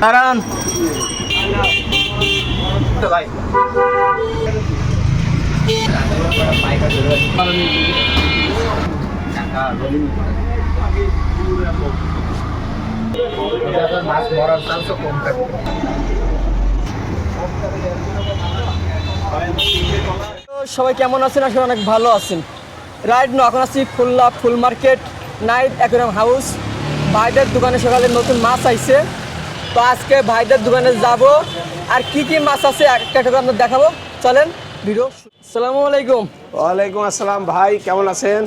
কারণ ভাই মাছ মরার চান্সও কম থাকে। সবাই কেমন আছেন? আসলে অনেক ভালো আছেন। রাইট নো এখন আছি খুলনা ফুল মার্কেট নাইট অ্যাকুয়ারিয়াম হাউস। ভাইদের দোকানে সকালে নতুন মাছ আইছে, তো আজকে ভাইদের দোকানে যাব আর কি কি মাছ আছে একটা একটা করে আপনার দেখাবো। চলেন ভিডিও। আসসালামু আলাইকুম। ওয়ালাইকুম আসসালাম ভাই, কেমন আছেন?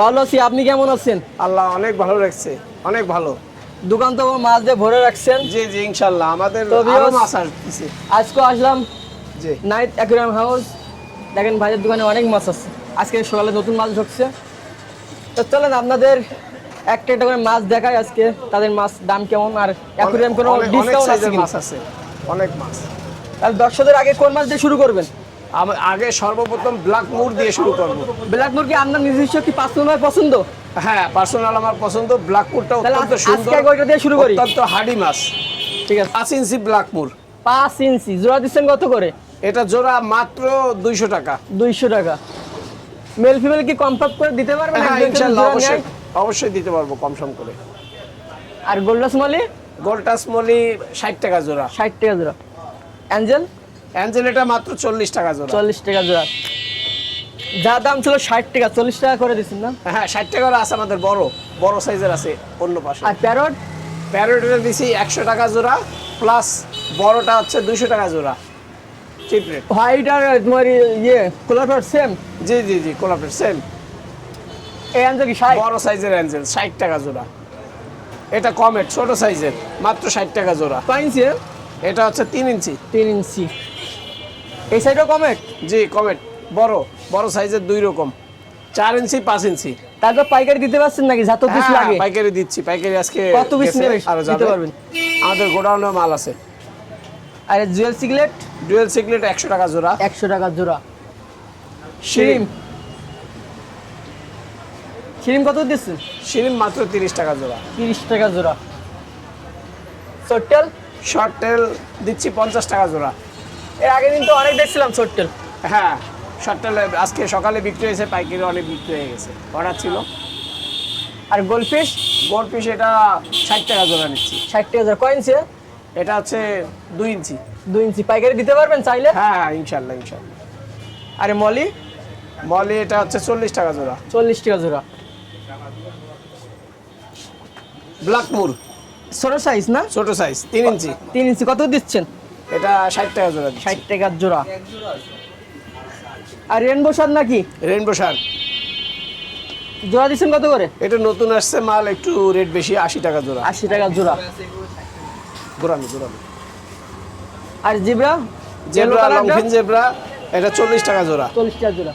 ভালো আছি, আপনি কেমন আছেন? আল্লাহ অনেক ভালো রাখছে, অনেক ভালো। দোকান তো মাছ দিয়ে ভরে রাখছেন। জি জি ইনশাল্লাহ, আমাদের তো আরো মাছ আসছে। আজকে আসলাম জি নাইট অ্যাকুয়ারিয়াম হাউস। দেখেন ভাইদের দোকানে অনেক মাছ আছে, আজকে সকালে নতুন মাছ ঢুকছে। তো চলেন আপনাদের একটা একটা করে মাছ দেখাই আজকে, তাদের মাছ দাম কেমন আর অ্যাকুয়ারিয়াম কোনো ডিসকাউন্ট আছে কিনা। মাছ আছে, অনেক মাছ। তাহলে দর্শকদের আগে কোন মাছ দিয়ে শুরু করবেন? আগে সর্বপ্রথম ব্ল্যাক মুর দিয়ে শুরু করব। ব্ল্যাক মুরগি আপনার নিজস্ব কি পার্সোনাল পছন্দ? হ্যাঁ পার্সোনাল আমার পছন্দ। ব্ল্যাক মুরটা অত্যন্ত সুন্দর, আজকে ওইটা দিয়ে শুরু করি। অত্যন্ত হাডি মাছ। ঠিক আছে, 5 ইঞ্চি ব্ল্যাক মুর। 5 ইঞ্চি জোড়া দিচ্ছেন কত করে? এটা জোড়া মাত্র 200 টাকা। 200 টাকা। মেল ফিমেল কি কনফার্ম করে দিতে পারবেন? হ্যাঁ একদম ইনশাআল্লাহ, জোড়া অবশ্যই নেয়? অবশ্যই দিতে পারবো কম সম করে। আর গোল্ডাস মালি? গোল্টাস মলি 60 টাকা জোড়া। 60 টাকা জোড়া। অ্যাঞ্জেল? অ্যাঞ্জেল এটা মাত্র 40 টাকা জোড়া। 40 টাকা জোড়া। যা দাম ছিল 60 টাকা, 40 টাকা করে দিচ্ছেন না? হ্যাঁ 60 টাকার আছে আমাদের, বড় বড় সাইজের আছে অন্য পাশে। আর প্যারট? প্যারোটের দিছি 100 টাকা জোড়া, প্লাস বড়টা হচ্ছে 200 টাকা জোড়া। Chip rate. হোয়াইট আর তোমার কোলার সেম? জি জি জি কোলাপের সেম। এই অ্যাঞ্জেল কি 60? বড় সাইজের অ্যাঞ্জেল 60 টাকা জোড়া। এটা কমেট ছোট সাইজের, মাত্র 60 টাকা জোড়া। 5 ইঞ্চি? এটা হচ্ছে 3 ইঞ্চি। 3 ইঞ্চি। এই সাইডও কমেট? জি কমেট, বড় বড় সাইজের দুই রকম, 4 ইঞ্চি 5 ইঞ্চি। তারপর পাইকারি দিতে পারছেন নাকি? যত পিস হ্যাঁ, লাগে পাইকারি দিচ্ছি, পাইকারি আজকে কত পিস গেছে, নেবে আরো দিতে যাবে। পারবেন? আমাদের গোডাউনে মাল আছে। আর জুয়েল সিগলেট? ডুয়েল সিগলেট 100 টাকা জোড়া। 100 টাকা জোড়া। শিরিম? শিরিম কত দিচ্ছেন? শিরিম মাত্র 30 টাকা জোড়া। 30 টাকা জোড়া। চট্টেল? শর্ট টেল দিচ্ছি 50 টাকা জোড়া। এর আগের দিন তো অনেক দেখছিলাম চট্টেল। হ্যাঁ শর্ট টেল আজকে সকালে বিক্রি হয়েছে, পাইকারি অনেক বিক্রি হয়ে গেছে, অর্ডার ছিল। আর গোল্ডফিশ? গোল্ড পিস এটা 60 টাকা জোড়া নিচ্ছি। 60 টাকা জোড়া। কয় ইঞ্চি? এটা হচ্ছে 2 ইঞ্চি। 2 ইঞ্চি। পাইকারি দিতে পারবেন চাইলে? হ্যাঁ হ্যাঁ ইনশাল্লাহ ইনশাল্লাহ। আরে মলি? মলি এটা হচ্ছে 40 টাকা জোড়া। 40 টাকা জোড়া। ব্ল্যাক মুর ছোট সাইজ না? ছোট সাইজ 3 ইঞ্চি। 3 ইঞ্চি কত দিচ্ছেন? এটা 60 টাকা জোড়া দিচ্ছি। 60 টাকা জোড়া। আর রেনবো শার্ট নাকি? রেইনবো শার্ক জোড়া দিচ্ছেন কত করে? এটা নতুন আসছে মাল, একটু রেট বেশি, 80 টাকা জোড়া। 80 টাকা জোড়া। Gourami gourami. আর জিব্রা? জেব্রা লংফিন জেব্রা এটা 40 টাকা জোড়া। 40 টাকা জোড়া।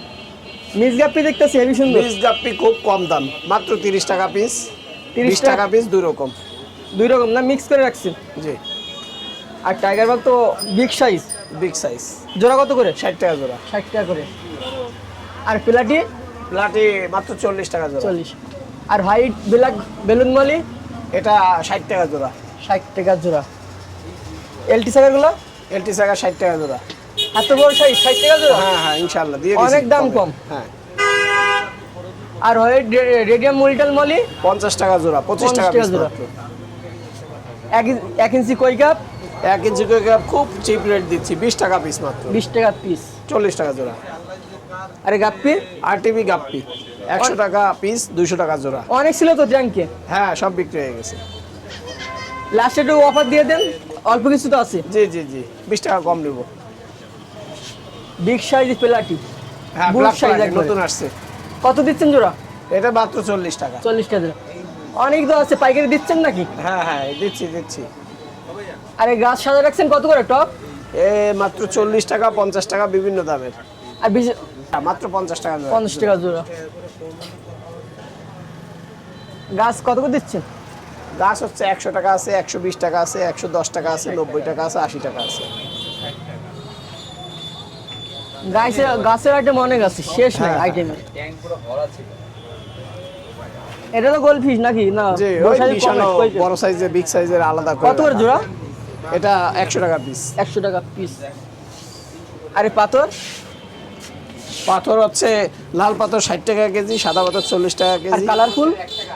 মিস গাপ্পি দেখতেছি হেভি সুন্দর। পিস গাপ্পি খুব কম দাম, মাত্র 30 টাকা পিস। 30 20 টাকা পিস, দুই রকম। দুই রকম না, মিক্স করে রাখছেন। জি আর টাইগার বাগ তো বিগ সাইজ। বিগ সাইজ জোড়া কত করে? 60 টাকা জোড়া। 60 টাকা করে। আর প্লাটি? প্লাটি মাত্র 40 টাকা জোড়া। 40। আর হোয়াইট ব্ল্যাক বেলুন মলি? এটা 60 টাকা জোড়া। 60 টাকা জোড়া। এলটি সাগারগুলো? এলটি সাগা 60 টাকা জোড়া। এত বড় সাইজ 60 টাকা জোড়া? হ্যাঁ হ্যাঁ ইনশাআল্লাহ দিয়ে দিছি। অনেক দাম কম। হ্যাঁ। আর হোয়াইট রেডিয়াম মুলটাল মলি? 50 টাকা জোড়া, 25 টাকা 50 টাকা পিস জোড়া। মাত্র। 1 ইঞ্চি কই কাপ? 1 ইঞ্চি করে কাপ খুব চিপ রেট দিচ্ছি, 20 টাকা পিস মাত্র। 20 টাকা পিস। 40 টাকা জোড়া। আরে গাপ্পি? আরটিভি গাপ্পি 100 টাকা পিস, 200 টাকা জোড়া। অনেক ছিল তো ট্যাঙ্কে। হ্যাঁ সব বিক্রি হয়ে গেছে। লাস্টে একটু অফার দিয়ে দেন, অল্প কিছু তো আছে। জি জি জি 20 টাকা কম নেব। Big size প্লাটি। হ্যাঁ বুল ব্ল্যাক সাইজ সাইজ একবারে। নতুন আসছে। কত দিচ্ছেন জোড়া? এটা মাত্র 40 টাকা। 40 টাকা জোড়া। অনেক তো আছে, পাইকারি দিচ্ছেন নাকি? হ্যাঁ হ্যাঁ দিচ্ছি দিচ্ছি। আরে গাছ সাজা রাখছেন কত করে টপ? এ মাত্র 40 টাকা, 50 টাকা, বিভিন্ন দামের। আর মাত্র 50 টাকা জোড়া। 50 টাকা জোড়া। গাছ কত করে দিচ্ছেন? গাছ হচ্ছে 100 টাকা আছে, 120 টাকা আছে, 110 টাকা আছে, 90 টাকা আছে, 80 টাকা আছে। গাছের আইটেম অনেক আছে, শেষ নাই হ্যাঁ, আইটেমের। এটা তো গোল্ড ফিশ নাকি? না জি বড় ওই size এর মিশানো কম, কই যে? বড় সাইজের বিগ সাইজের আলাদা করে কত করে রাখা। জোড়া? এটা 100 টাকা পিস। 100 টাকা পিস। আরে পাথর? পাথর হচ্ছে লাল পাথর 60 টাকা কেজি, সাদা পাথর 40 টাকা আর কেজি, কালারফুল?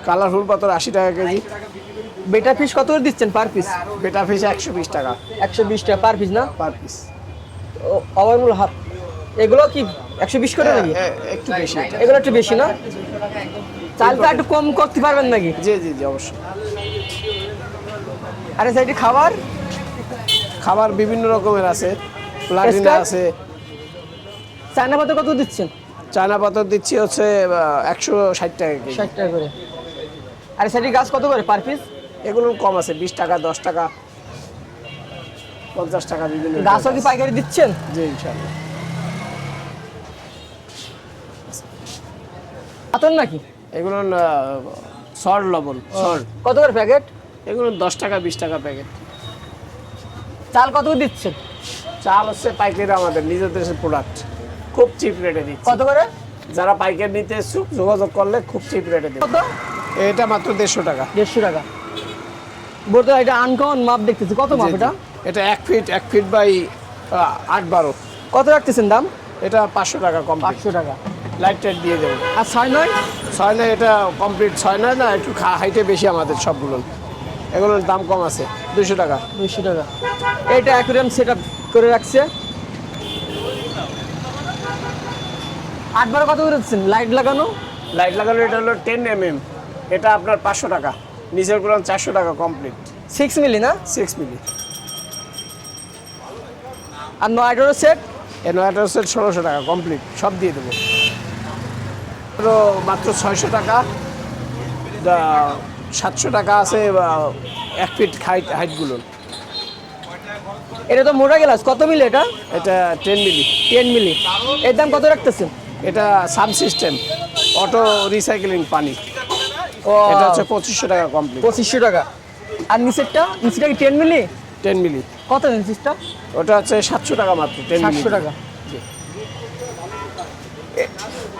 কালারফুল পাথর 80 টাকা কেজি। বেটা পিস কত করে দিচ্ছেন পার পিস? বেটা ফিস 120 টাকা 120 টাকা পার পিস না? Per piece. Overall half. এগুলো কি 120 করে নাকি? একটু বেশি এটা। এগুলো একটু বেশি না? চালটা একটু কম করতে পারবেন নাকি? জি জি জি অবশ্যই। আরে সাইডে খাবার? খাবার বিভিন্ন রকমের আছে, প্লাটিনা Escar? আছে। চায়না পাতা কত দিচ্ছেন? চায়না পাথর দিচ্ছি হচ্ছে 160 টাকা কেজি। 60 টাকা করে। আরে সাইডে গাছ কত করে পার পিস? এগুলো কম আছে, 20 টাকা, 10 টাকা, 50 টাকা বিভিন্ন। গাছও কি পাইকারি দিচ্ছেন? জি ইনশাআল্লাহ। পাতন নাকি? এগুলো সর লবণ সর, কত করে প্যাকেট? এগুলো 10 টাকা 20 টাকা প্যাকেট। চাল কত করে দিচ্ছেন? চাল হচ্ছে পাইকারি, আমাদের নিজেদের প্রোডাক্ট, খুব চিপ রেটে দিচ্ছি। কত করে? যারা পাইকারি নিতে ইচ্ছুক যোগাযোগ করলে খুব চিপ রেটে দেবে। কত? এটা মাত্র 150 টাকা। 150 টাকা। বলতে এটা আনকমন মাপ দেখতেছি, কত মাপ জি, জি। এটা? এটা 1 ফিট বাই 8-12। কত রাখতেছেন দাম? এটা 500 টাকা কমপ্লিট, 500 টাকা। লাইট টাইট দিয়ে দেবো। আর 6-9? 6 না, এটা কমপ্লিট 6 না, একটু হাইটে বেশি আমাদের সবগুলো। এগুলোর দাম কম আছে, 200 টাকা। 200 টাকা। এইটা অ্যাকুরিয়াম সেটআপ করে রাখছে। 8-12 কত করে দিচ্ছেন? লাইট লাগানো? লাইট লাগানো এটা হলো 10 mm, এটা আপনার 500 টাকা। নিচের গুলো 400 টাকা কমপ্লিট, 6 মিলি না? 6 মিলি। আর 9-18 সেট? এর 9 সেট 1600 টাকা কমপ্লিট, সব দিয়ে দেবো। মাত্র 600 টাকা, 700 টাকা আছে 1 ফিট হাইটগুলো। এটা তো মোটা গ্লাস, কত মিলি এটা? এটা 10 মিলি। 10 মিলি। এর দাম কত রাখতেছেন? এটা সাব সিস্টেম, অটো রিসাইক্লিং পানি। ও, এটা হচ্ছে 2500 টাকা কমপ্লিট। 2500 টাকা। আর নিচেরটা? নিচেরটা কি 10 মিলি? 10 মিলি। কত নিচেরটা? ওটা হচ্ছে 700 টাকা মাত্র, 10 মিলি। 700 টাকা।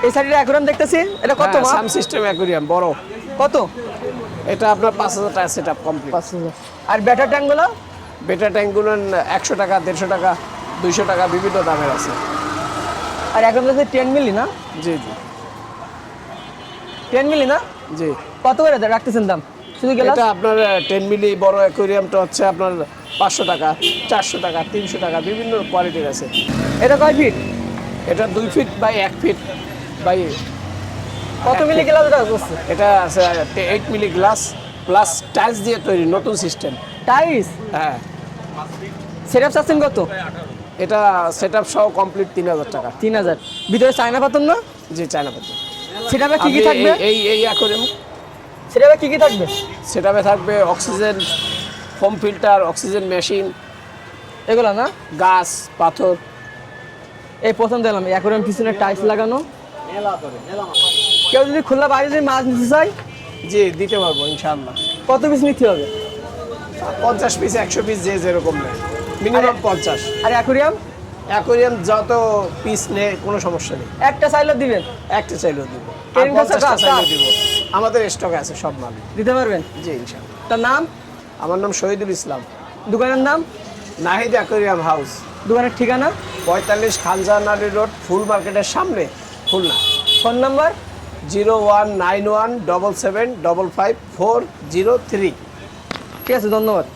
এই সাইডে অ্যাকুরিয়াম দেখতেছি, এটা কত মাপ? সাব সিস্টেম অ্যাকুরিয়াম বড়। কত? এটা আপনার 5000 টাকা সেটআপ কমপ্লিট। 5,000। আর ব্যাটার ট্যাঙ্কগুলো? বেটা ট্যাঙ্কগুলো 100 টাকা, 150 টাকা, 200 টাকা, বিভিন্ন দামের আছে। আর এখন তো 10 মিলি না? জি জি 10 মিলি না? জি। কত করে রাখতেছেন দাম? শুধু গ্লাস? এটা আপনার 10 মিলি বড় অ্যাকুরিয়ামটা হচ্ছে আপনার 500 টাকা, 400 টাকা, 300 টাকা, বিভিন্ন কোয়ালিটির আছে। এটা কয় ফিট? এটা 2 ফিট বাই 1 ফিট বাই। কত মিলি গ্লাস এটা করছে? এটা আছে 8 মিলি গ্লাস প্লাস টাইলস দিয়ে তৈরি, নতুন সিস্টেম। টাইস? হ্যাঁ, সেটআপ চাচ্ছেন কত? এটা সেটআপ সহ কমপ্লিট 3000 টাকা। 3000। ভিতরে চায়না পাতন না? জি চায়না পাতি। সেটাপে কি কি থাকবে? এই অ্যাকুরিয়াম সেটাপে কি কি থাকবে? সেটআপে থাকবে oxygen, foam filter, oxygen machine, এগুলা না? গাছ, পাথর। এই প্রথম দিলাম অ্যাকুরিয়াম পিছনে টাইলস লাগানো। কেউ যদি খোলা বাইরে যদি মাছ নিতে চায়, জি দিতে পারবো ইনশাআল্লাহ। কত পিস নিতে হবে? 50 পিস, 100 পিস, যে যেরকম নেয়, মিনিমাম 50। আর অ্যাকুরিয়াম? অ্যাকুরিয়াম যত পিস নেয় কোনো সমস্যা নেই, একটা চাইলেও দিবেন? একটা চাইলেও দিব, Carrying cost 50টা আছে? চাইলেও দিব। আমাদের স্টক আছে সব মাল। দিতে পারবেন? জি ইনশাআল্লাহ। তার নাম? আমার নাম শহীদুল ইসলাম। দোকানের নাম? নাহিদ অ্যাকুরিয়াম হাউস, দোকানের ঠিকানা? 45 খানজাহান রোড, ফুল মার্কেটের সামনে, খুলনা। Phone number? 019177755403। ঠিক আছে, ধন্যবাদ।